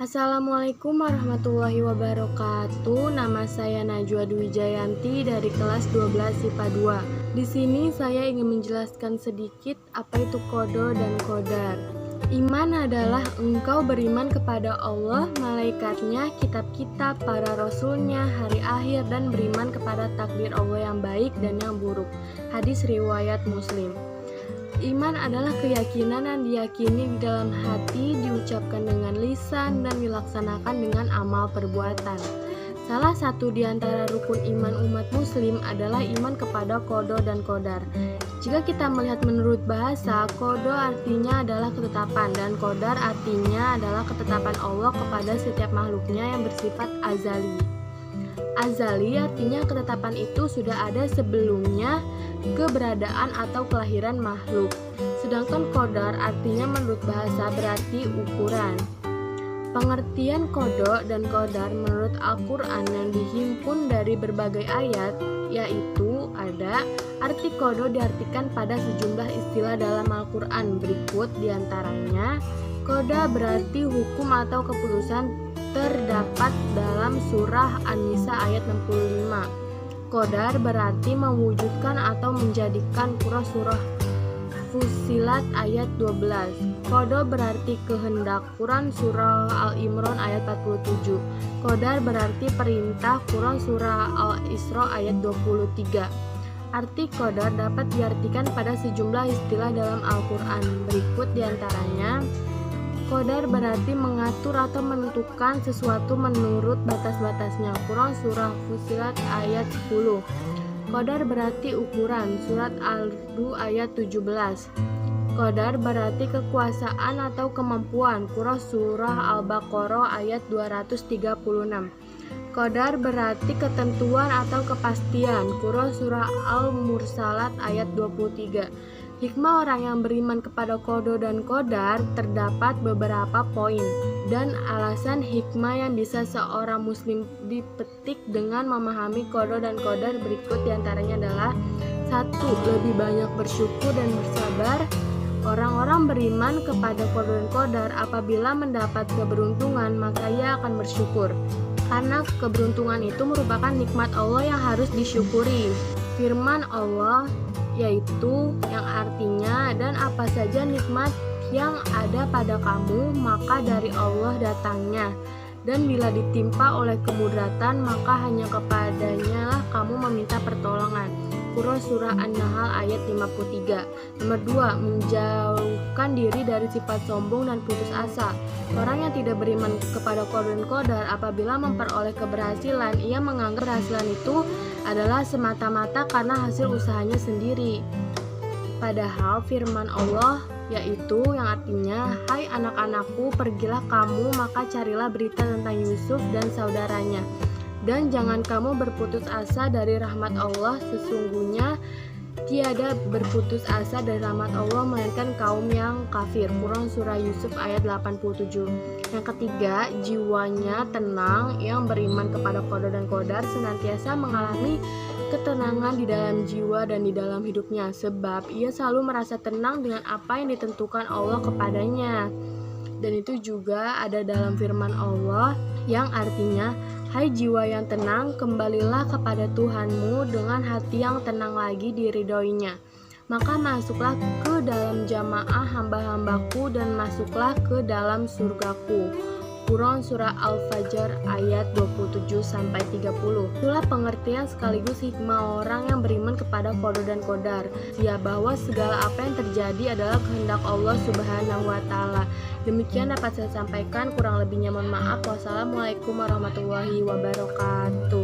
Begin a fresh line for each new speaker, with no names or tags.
Assalamualaikum warahmatullahi wabarakatuh. Nama saya Najwa Dwi Jayanti dari kelas 12 IPA 2. Di sini saya ingin menjelaskan sedikit apa itu qada dan qadar. Iman adalah engkau beriman kepada Allah, malaikatnya, kitab-kitab, para rasulnya, hari akhir, dan beriman kepada takdir Allah yang baik dan yang buruk. Hadis riwayat Muslim. Iman adalah keyakinan yang diyakini di dalam hati, diucapkan dengan lisan, dan dilaksanakan dengan amal perbuatan. Salah satu di antara rukun iman umat muslim adalah iman kepada qada dan qadar. Jika kita melihat menurut bahasa, qada artinya adalah ketetapan dan qadar artinya adalah ketetapan Allah kepada setiap makhluknya yang bersifat azali. Azali artinya ketetapan itu sudah ada sebelumnya keberadaan atau kelahiran makhluk. Sedangkan qadar artinya menurut bahasa berarti ukuran. Pengertian qada dan qadar menurut Al-Quran yang dihimpun dari berbagai ayat, yaitu ada arti qada diartikan pada sejumlah istilah dalam Al-Quran. Berikut diantaranya: qada berarti hukum atau keputusan, terdapat dalam surah An-Nisa ayat 65. Qadar berarti mewujudkan atau menjadikan, surah Fussilat ayat 12. Qada berarti kehendak, Quran surah Al-Imran ayat 47. Qadar berarti perintah, Quran surah Al-Isra ayat 23. Arti qadar dapat diartikan pada sejumlah istilah dalam Al-Quran. Berikut diantaranya: qadar berarti mengatur atau menentukan sesuatu menurut batas-batasnya, Quran surah Fussilat ayat 10. Qadar berarti ukuran, surat Al-Du ayat 17. Qadar berarti kekuasaan atau kemampuan, Quran surah Al-Baqarah ayat 236. Qadar berarti ketentuan atau kepastian, Quran surah Al-Mursalat ayat 23. Hikmah orang yang beriman kepada qada dan qadar terdapat beberapa poin dan alasan hikmah yang bisa seorang muslim dipetik dengan memahami qada dan qadar. Berikut diantaranya adalah: 1. Lebih banyak bersyukur dan bersabar. Orang-orang beriman kepada qada dan qadar apabila mendapat keberuntungan maka ia akan bersyukur, karena keberuntungan itu merupakan nikmat Allah yang harus disyukuri. Firman Allah yaitu yang artinya, dan apa saja nikmat yang ada pada kamu maka dari Allah datangnya, dan bila ditimpa oleh kemudaratan maka hanya kepadanya lah kamu meminta pertolongan. Quran surah An-Nahl ayat 53. Nomor 2. Menjauhkan diri dari sifat sombong dan putus asa. Orang yang tidak beriman kepada qada dan qadar apabila memperoleh keberhasilan, ia menganggap keberhasilan itu adalah semata-mata karena hasil usahanya sendiri. Padahal firman Allah yaitu yang artinya, hai anak-anakku, pergilah kamu maka carilah berita tentang Yusuf dan saudaranya, dan jangan kamu berputus asa dari rahmat Allah. Sesungguhnya tiada berputus asa dari rahmat Allah melainkan kaum yang kafir. Quran surah Yusuf ayat 87. Yang ketiga, jiwanya tenang. Yang beriman kepada qada dan qadar senantiasa mengalami ketenangan di dalam jiwa dan di dalam hidupnya, sebab ia selalu merasa tenang dengan apa yang ditentukan Allah kepadanya. Dan itu juga ada dalam firman Allah yang artinya, hai jiwa yang tenang, kembalilah kepada Tuhanmu dengan hati yang tenang lagi diridhoinya. Maka masuklah ke dalam jamaah hamba-hambaku dan masuklah ke dalam surgaku. Quran surah Al-Fajr ayat 27-30. Itulah pengertian sekaligus hikmah orang yang beriman kepada qada dan qadar, ya bahwa segala apa yang terjadi adalah kehendak Allah Subhanahu wa taala. Demikian dapat saya sampaikan, kurang lebihnya mohon maaf. Wassalamualaikum warahmatullahi wabarakatuh.